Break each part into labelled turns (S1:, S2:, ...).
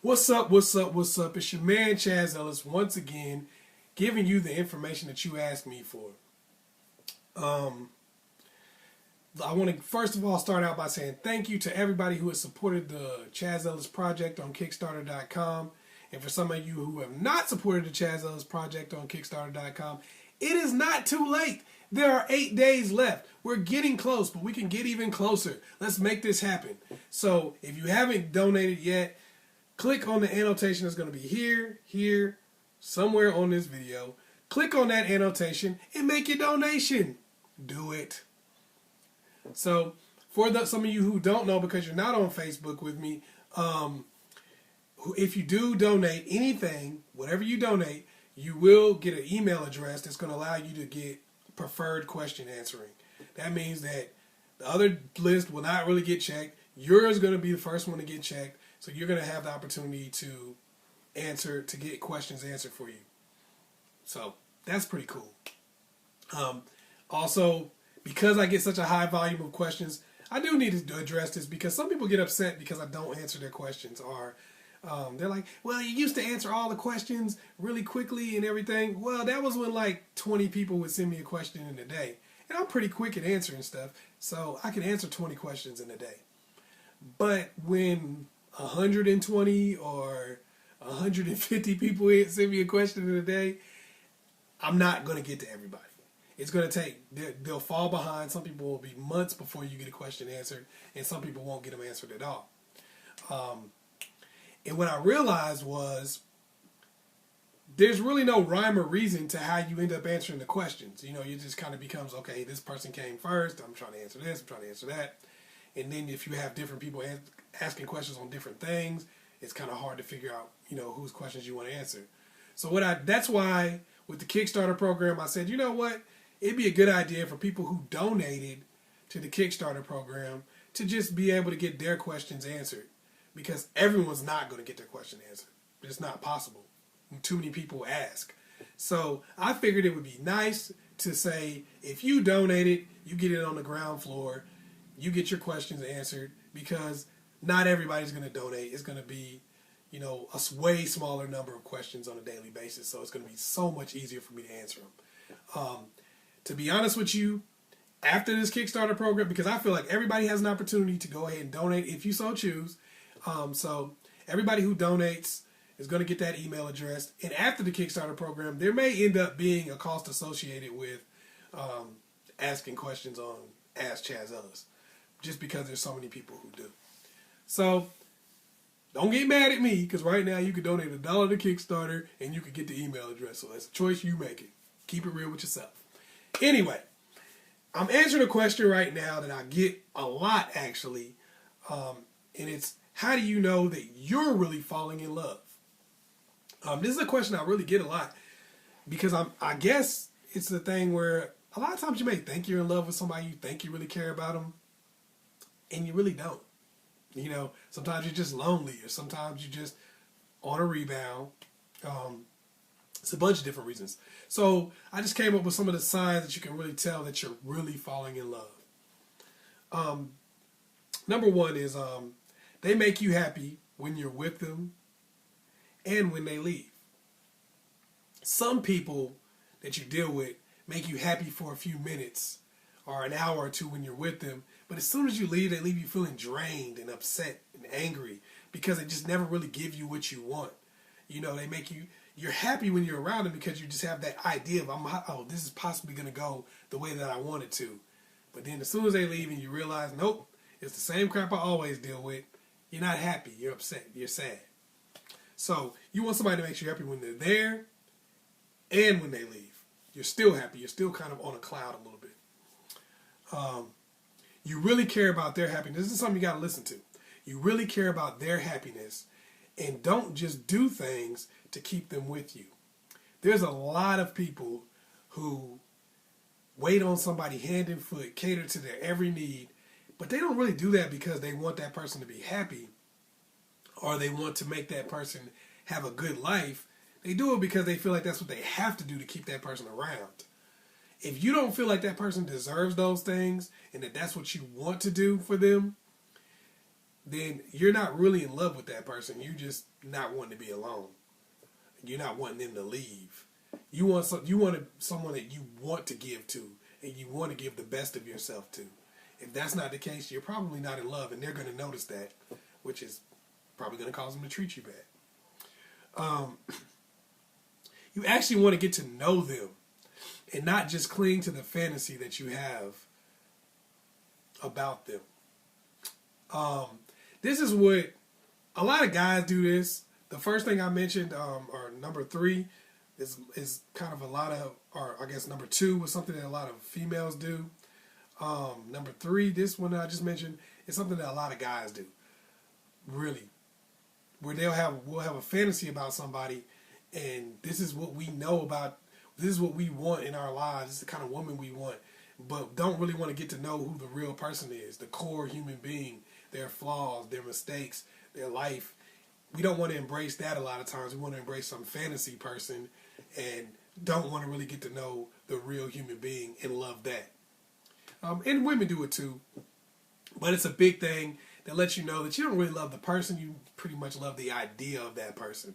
S1: What's up, what's up, what's up? It's your man Chazz Ellis once again giving you the information that you asked me for. I want to first of all start out by saying thank you to everybody who has supported the Chazz Ellis Project on Kickstarter.com. And for some of you who have not supported the Chazz Ellis Project on Kickstarter.com, it is not too late. There are 8 days left. We're getting close, but we can get even closer. Let's make this happen. So if you haven't donated yet, click on the annotation that's going to be here, somewhere on this video. Click on that annotation and make your donation. Do it. So, for some of you who don't know, because you're not on Facebook with me, if you do donate anything, whatever you donate, you will get an email address that's going to allow you to get preferred question answering. That means that the other list will not really get checked. Yours is going to be the first one to get checked. So you're going to have the opportunity to get questions answered for you. So that's pretty cool. Also, because I get such a high volume of questions, I do need to address this because some people get upset because I don't answer their questions. Or they're like, well, you used to answer all the questions really quickly and everything. Well, that was when like 20 people would send me a question in a day. And I'm pretty quick at answering stuff. So I can answer 20 questions in a day. But when 120 or 150 people send me a question in a day, I'm not going to get to everybody. It's going to take, they'll fall behind. Some people will be months before you get a question answered, and some people won't get them answered at all. And what I realized was there's really no rhyme or reason to how you end up answering the questions. You know, it just kind of becomes, okay, this person came first. I'm trying to answer this. I'm trying to answer that. And then if you have different people asking questions on different things, it's kind of hard to figure out, you know, whose questions you want to answer. So that's why with the Kickstarter program, I said, you know what? It'd be a good idea for people who donated to the Kickstarter program to just be able to get their questions answered. Because everyone's not going to get their question answered. It's not possible. Too many people ask. So I figured it would be nice to say, if you donated, you get it on the ground floor. You get your questions answered, because not everybody's going to donate. It's going to be, you know, a way smaller number of questions on a daily basis. So it's going to be so much easier for me to answer them. To be honest with you, after this Kickstarter program, because I feel like everybody has an opportunity to go ahead and donate if you so choose. So everybody who donates is going to get that email address. And after the Kickstarter program, there may end up being a cost associated with asking questions on AskChazzEllis, just because there's so many people who do. So don't get mad at me, because right now you can donate $1 to Kickstarter and you can get the email address. So that's a choice you make. Keep it real with yourself. Anyway, I'm answering a question right now that I get a lot, actually. And it's, how do you know that you're really falling in love? This is a question I really get a lot, because I guess it's the thing where a lot of times you may think you're in love with somebody, you think you really care about them, and you really don't. You know, sometimes you're just lonely, or sometimes you're just on a rebound. It's a bunch of different reasons. So I just came up with some of the signs that you can really tell that you're really falling in love. Number one is they make you happy when you're with them and when they leave. Some people that you deal with make you happy for a few minutes or an hour or two when you're with them, but as soon as you leave, they leave you feeling drained and upset and angry, because they just never really give you what you want. You know, they make you're happy when you're around them because you just have that idea of, oh, this is possibly going to go the way that I want it to. But then as soon as they leave and you realize, nope, it's the same crap I always deal with, you're not happy, you're upset, you're sad. So you want somebody to make you happy when they're there and when they leave. You're still happy, you're still kind of on a cloud a little bit. You really care about their happiness. This is something you got to listen to. You really care about their happiness, and don't just do things to keep them with you. There's a lot of people who wait on somebody hand and foot, cater to their every need, but they don't really do that because they want that person to be happy or they want to make that person have a good life. They do it because they feel like that's what they have to do to keep that person around. If you don't feel like that person deserves those things and that that's what you want to do for them, then you're not really in love with that person. You're just not wanting to be alone. You're not wanting them to leave. You want someone that you want to give to, and you want to give the best of yourself to. If that's not the case, you're probably not in love, and they're going to notice that, which is probably going to cause them to treat you bad. You actually want to get to know them, and not just cling to the fantasy that you have about them. This is what a lot of guys do. This. The first thing I mentioned, or number 3, is kind of a lot of, or I guess number 2 was something that a lot of females do. Number 3, this one I just mentioned, is something that a lot of guys do. Really, where we'll have a fantasy about somebody, and this is what we know about. This is what we want in our lives. This is the kind of woman we want, but don't really want to get to know who the real person is, the core human being, their flaws, their mistakes, their life. We don't want to embrace that a lot of times. We want to embrace some fantasy person and don't want to really get to know the real human being and love that. And women do it too. But it's a big thing that lets you know that you don't really love the person. You pretty much love the idea of that person.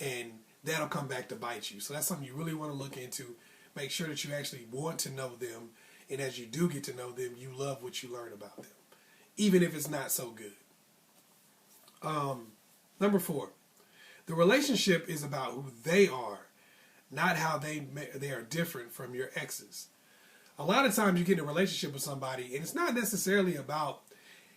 S1: And that'll come back to bite you. So that's something you really want to look into. Make sure that you actually want to know them. And as you do get to know them, you love what you learn about them, even if it's not so good. Number 4, the relationship is about who they are, not how they are different from your exes. A lot of times you get in a relationship with somebody, and it's not necessarily about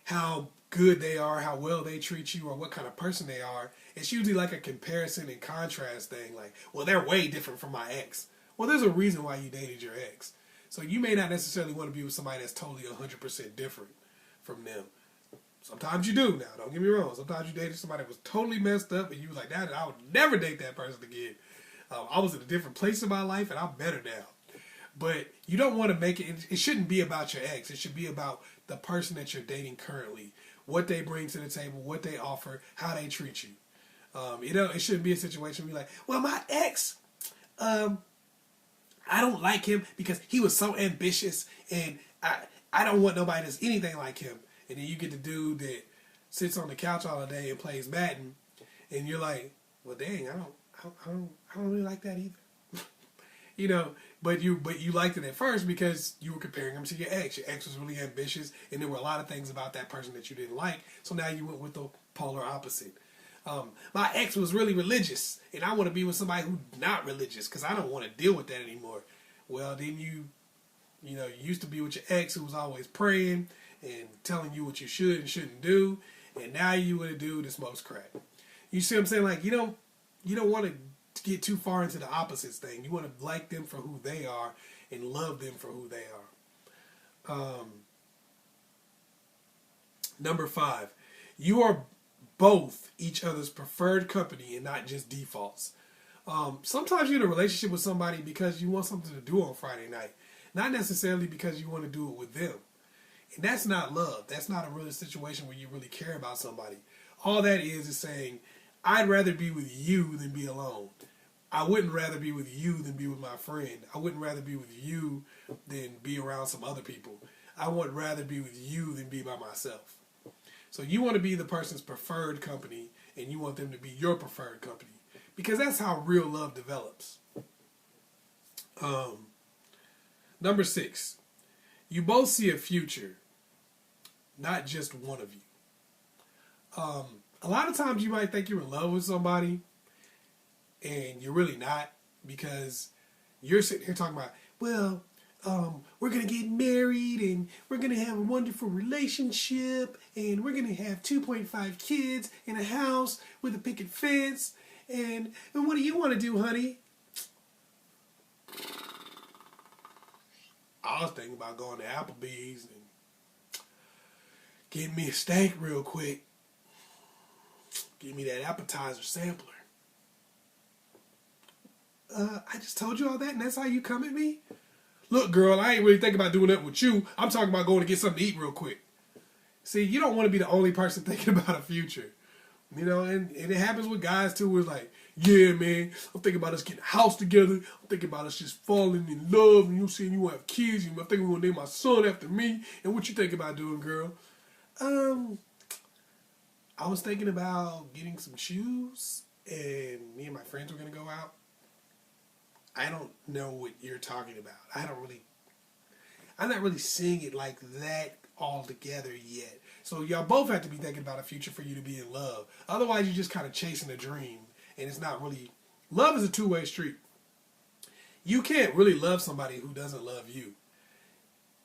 S1: how good they are, how well they treat you, or what kind of person they are. It's usually like a comparison and contrast thing, like, well, they're way different from my ex. Well, there's a reason why you dated your ex. So you may not necessarily want to be with somebody that's totally 100% different from them. Sometimes you do now, don't get me wrong. Sometimes you dated somebody that was totally messed up and you were like, that I would never date that person again. I was in a different place in my life and I'm better now. But you don't want to make it, it shouldn't be about your ex. It should be about the person that you're dating currently. What they bring to the table, what they offer, how they treat you. It shouldn't be a situation where you're like, well, my ex, I don't like him because he was so ambitious and I don't want nobody that's anything like him. And then you get the dude that sits on the couch all day and plays Madden, and you're like, well, dang, I don't really like that either. But you liked it at first because you were comparing him to your ex. Your ex was really ambitious, and there were a lot of things about that person that you didn't like. So now you went with the polar opposite. My ex was really religious, and I want to be with somebody who's not religious because I don't want to deal with that anymore. Well, then you used to be with your ex who was always praying and telling you what you should and shouldn't do, and now you with a dude that smokes crack. You see what I'm saying? Like, you don't want to get too far into the opposites thing. You want to like them for who they are and love them for who they are. Number 5, you are both each other's preferred company and not just defaults. Sometimes you're in a relationship with somebody because you want something to do on Friday night, not necessarily because you want to do it with them. And that's not love. That's not a real situation where you really care about somebody. All that is saying, I'd rather be with you than be alone. I wouldn't rather be with you than be with my friend. I wouldn't rather be with you than be around some other people. I would rather be with you than be by myself. So you want to be the person's preferred company, and you want them to be your preferred company. Because that's how real love develops. Number 6. You both see a future, not just one of you. A lot of times you might think you're in love with somebody, and you're really not, because you're sitting here talking about, well, we're going to get married, and we're going to have a wonderful relationship, and we're going to have 2.5 kids in a house with a picket fence, and what do you want to do, honey? I was thinking about going to Applebee's and getting me a steak real quick. Give me that appetizer sampler. I just told you all that, and that's how you come at me? Look, girl, I ain't really thinking about doing that with you. I'm talking about going to get something to eat real quick. See, you don't want to be the only person thinking about a future. And it happens with guys, too, where it's like, yeah, man, I'm thinking about us getting a house together. I'm thinking about us just falling in love, and you saying you want to have kids, and I'm thinking we're going to name my son after me. And what you think about doing, girl? I was thinking about getting some shoes, and me and my friends were going to go out. I don't know what you're talking about. I'm not really seeing it like that all together yet. So y'all both have to be thinking about a future for you to be in love. Otherwise, you're just kind of chasing a dream, and it's not really. Love is a two-way street. You can't really love somebody who doesn't love you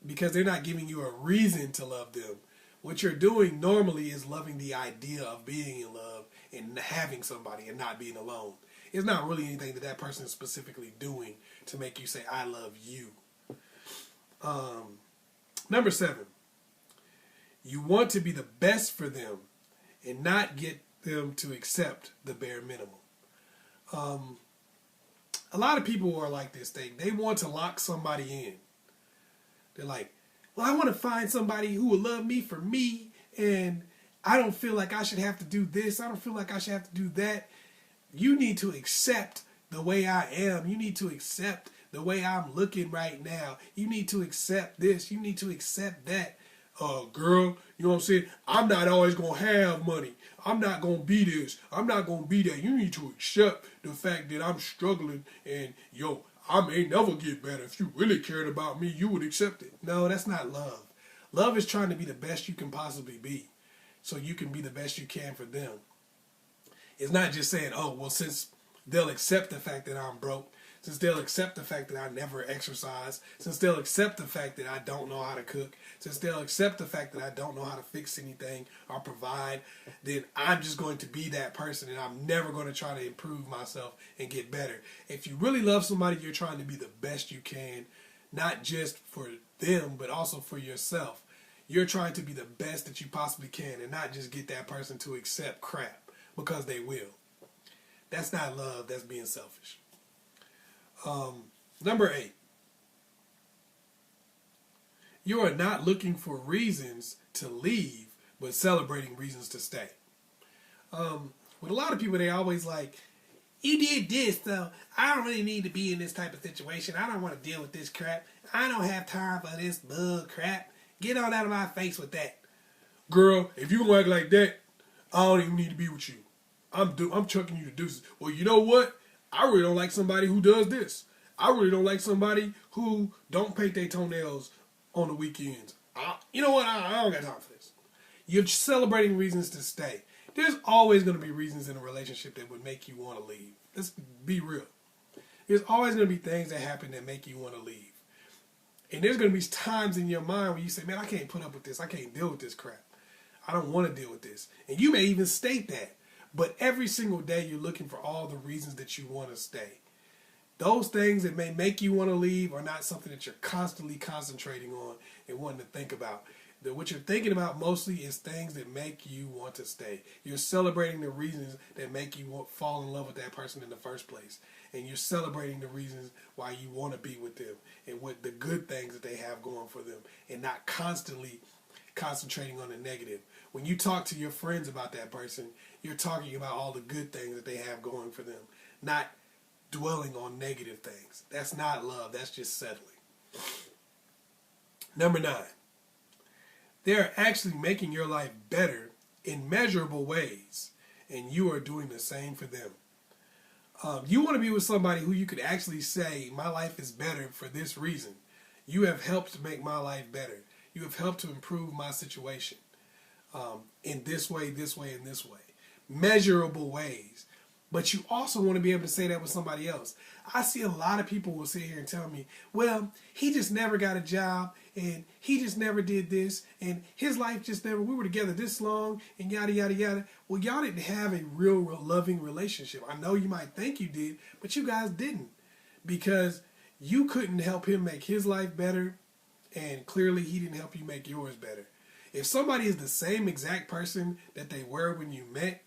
S1: because they're not giving you a reason to love them. What you're doing normally is loving the idea of being in love and having somebody and not being alone. It's not really anything that person is specifically doing to make you say, I love you. Number 7. You want to be the best for them and not get them to accept the bare minimum. A lot of people are like this. They want to lock somebody in. They're like, well, I want to find somebody who will love me for me, and I don't feel like I should have to do this. I don't feel like I should have to do that. You need to accept the way I am. You need to accept the way I'm looking right now. You need to accept this. You need to accept that. Girl, you know what I'm saying? I'm not always going to have money. I'm not going to be this. I'm not going to be that. You need to accept the fact that I'm struggling and, I may never get better. If you really cared about me, you would accept it. No, that's not love. Love is trying to be the best you can possibly be so you can be the best you can for them. It's not just saying, oh, well, since they'll accept the fact that I'm broke, since they'll accept the fact that I never exercise, since they'll accept the fact that I don't know how to cook, since they'll accept the fact that I don't know how to fix anything or provide, then I'm just going to be that person and I'm never going to try to improve myself and get better. If you really love somebody, you're trying to be the best you can, not just for them, but also for yourself. You're trying to be the best that you possibly can and not just get that person to accept crap because they will. That's not love, that's being selfish. Number 8. You are not looking for reasons to leave, but celebrating reasons to stay. With a lot of people, they always like, you did this, so I don't really need to be in this type of situation. I don't want to deal with this crap. I don't have time for this bug crap. Get on out of my face with that. Girl, if you gonna act like that, I don't even need to be with you. I'm chucking you to deuces. Well, you know what? I really don't like somebody who does this. I really don't like somebody who don't paint their toenails on the weekends. You know what? I don't got time for this. You're celebrating reasons to stay. There's always going to be reasons in a relationship that would make you want to leave. Let's be real. There's always going to be things that happen that make you want to leave. And there's going to be times in your mind where you say, man, I can't put up with this. I can't deal with this crap. I don't want to deal with this. And you may even state that. But every single day you're looking for all the reasons that you want to stay. Those things that may make you want to leave are not something that you're constantly concentrating on and wanting to think about. What you're thinking about mostly is things that make you want to stay. You're celebrating the reasons that make you fall in love with that person in the first place. And you're celebrating the reasons why you want to be with them and what the good things that they have going for them and not constantly concentrating on the negative. When you talk to your friends about that person, you're talking about all the good things that they have going for them, not dwelling on negative things. That's not love. That's just settling. Number 9. They're actually making your life better in measurable ways, and you are doing the same for them. You want to be with somebody who you could actually say, my life is better for this reason. You have helped to make my life better. You have helped to improve my situation in this way, and this way. Measurable ways. But you also want to be able to say that with somebody else. I see a lot of people will sit here and tell me, well, he just never got a job, and he just never did this, and his life just never, we were together this long, and yada, yada, yada. Well, y'all didn't have a real loving relationship. I know you might think you did, but you guys didn't. Because you couldn't help him make his life better, and clearly he didn't help you make yours better. If somebody is the same exact person that they were when you met,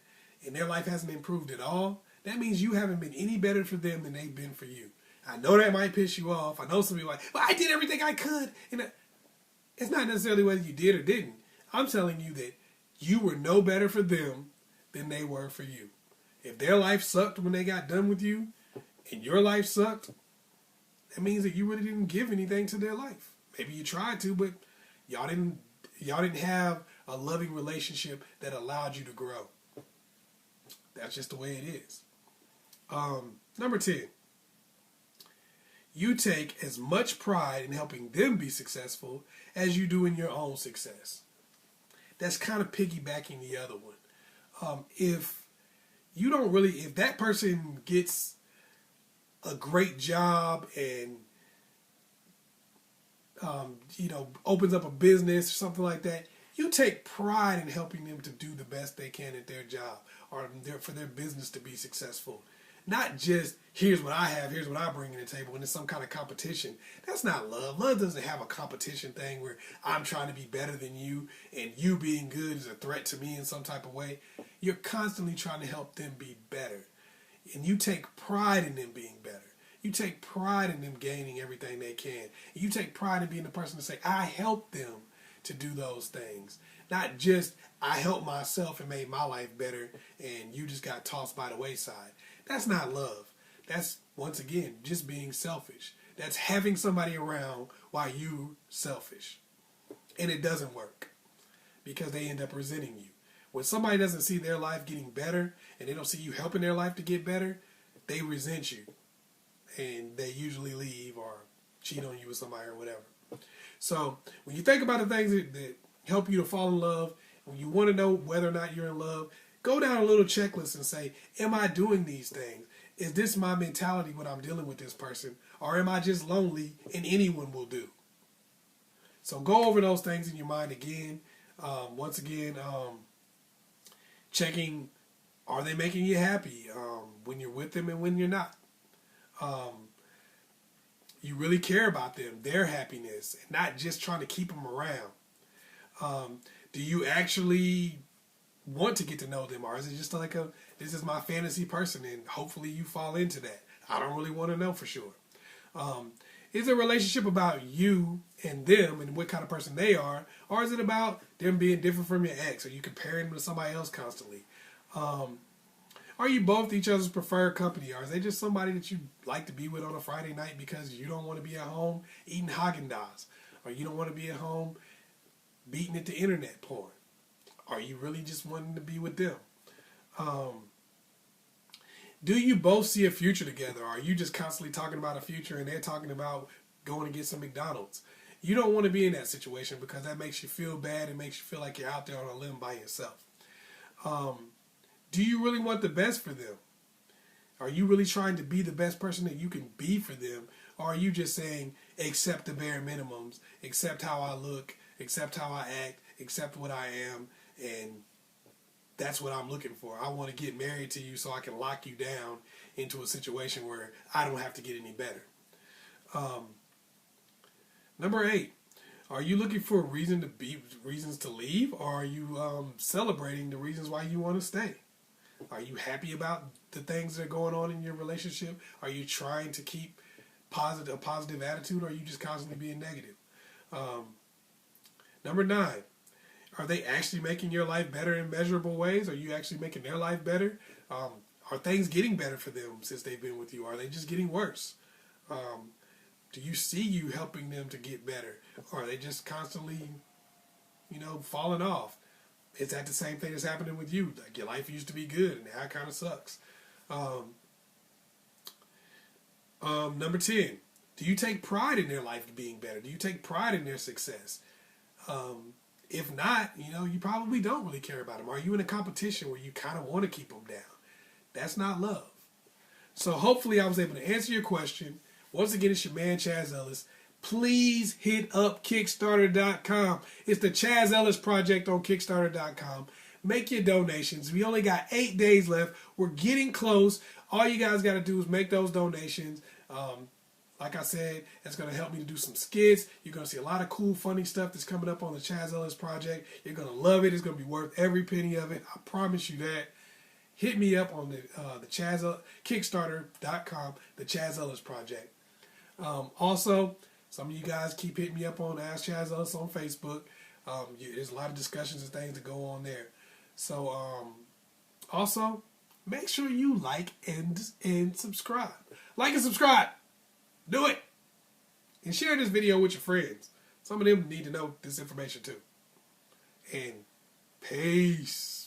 S1: and their life hasn't improved at all, that means you haven't been any better for them than they've been for you. I know that might piss you off. I know some people are like, well, I did everything I could. And it's not necessarily whether you did or didn't. I'm telling you that you were no better for them than they were for you. If their life sucked when they got done with you, and your life sucked, that means that you really didn't give anything to their life. Maybe you tried to, but y'all didn't have a loving relationship that allowed you to grow. That's just the way it is. Number 10, you take as much pride in helping them be successful as you do in your own success. That's kind of piggybacking the other one. If that person gets a great job and opens up a business or something like that, you take pride in helping them to do the best they can at their job or for their business to be successful. Not just, here's what I have, here's what I bring to the table, and it's some kind of competition. That's not love. Love doesn't have a competition thing where I'm trying to be better than you and you being good is a threat to me in some type of way. You're constantly trying to help them be better. And you take pride in them being better. You take pride in them gaining everything they can. You take pride in being the person to say, I helped them to do those things. Not just, I helped myself and made my life better and you just got tossed by the wayside. That's not love. That's, once again, just being selfish. That's having somebody around while you're selfish. And it doesn't work because they end up resenting you. When somebody doesn't see their life getting better and they don't see you helping their life to get better, they resent you. And they usually leave or cheat on you with somebody or whatever. So when you think about the things that help you to fall in love, when you want to know whether or not you're in love, go down a little checklist and say, am I doing these things? Is this my mentality when I'm dealing with this person? Or am I just lonely and anyone will do? So go over those things in your mind again. Once again, checking, are they making you happy when you're with them and when you're not? You really care about them, their happiness, and not just trying to keep them around. Do you actually want to get to know them, or is it just like this is my fantasy person and hopefully you fall into that? I don't really want to know for sure. Is a relationship about you and them and what kind of person they are, or is it about them being different from your ex? Are you comparing them to somebody else constantly? Are you both each other's preferred company, or is they just somebody that you like to be with on a Friday night because you don't want to be at home eating Haagen-Dazs, or you don't want to be at home beating at the internet porn? Are you really just wanting to be with them? Do you both see a future together? Or are you just constantly talking about a future and they're talking about going to get some McDonald's? You don't want to be in that situation because that makes you feel bad and makes you feel like you're out there on a limb by yourself. Do you really want the best for them? Are you really trying to be the best person that you can be for them? Or are you just saying, accept the bare minimums, accept how I look, accept how I act, accept what I am, and that's what I'm looking for. I want to get married to you so I can lock you down into a situation where I don't have to get any better. Number 8, are you looking for reasons to leave, or are you celebrating the reasons why you want to stay? Are you happy about the things that are going on in your relationship? Are you trying to keep a positive attitude, or are you just constantly being negative? Number 9, are they actually making your life better in measurable ways? Are you actually making their life better? Are things getting better for them since they've been with you? Are they just getting worse? Do you see you helping them to get better? Or are they just constantly, falling off? Is that the same thing that's happening with you? Like your life used to be good and now it kind of sucks. Number 10, do you take pride in their life being better? Do you take pride in their success? If not, you probably don't really care about them. Are you in a competition where you kind of want to keep them down? That's not love. So hopefully I was able to answer your question. Once again, it's your man, Chazz Ellis. Please hit up Kickstarter.com. It's the Chazz Ellis Project on Kickstarter.com. Make your donations. We only got 8 days left. We're getting close. All you guys got to do is make those donations. Like I said, it's going to help me to do some skits. You're going to see a lot of cool, funny stuff that's coming up on the Chazz Ellis Project. You're going to love it. It's going to be worth every penny of it. I promise you that. Hit me up on the Kickstarter.com, the Chazz Ellis Project. Also, some of you guys keep hitting me up on AskChazzEllis on Facebook. There's a lot of discussions and things that go on there. So, also, make sure you like and subscribe. Like and subscribe. Do it. And share this video with your friends. Some of them need to know this information too. And Peace.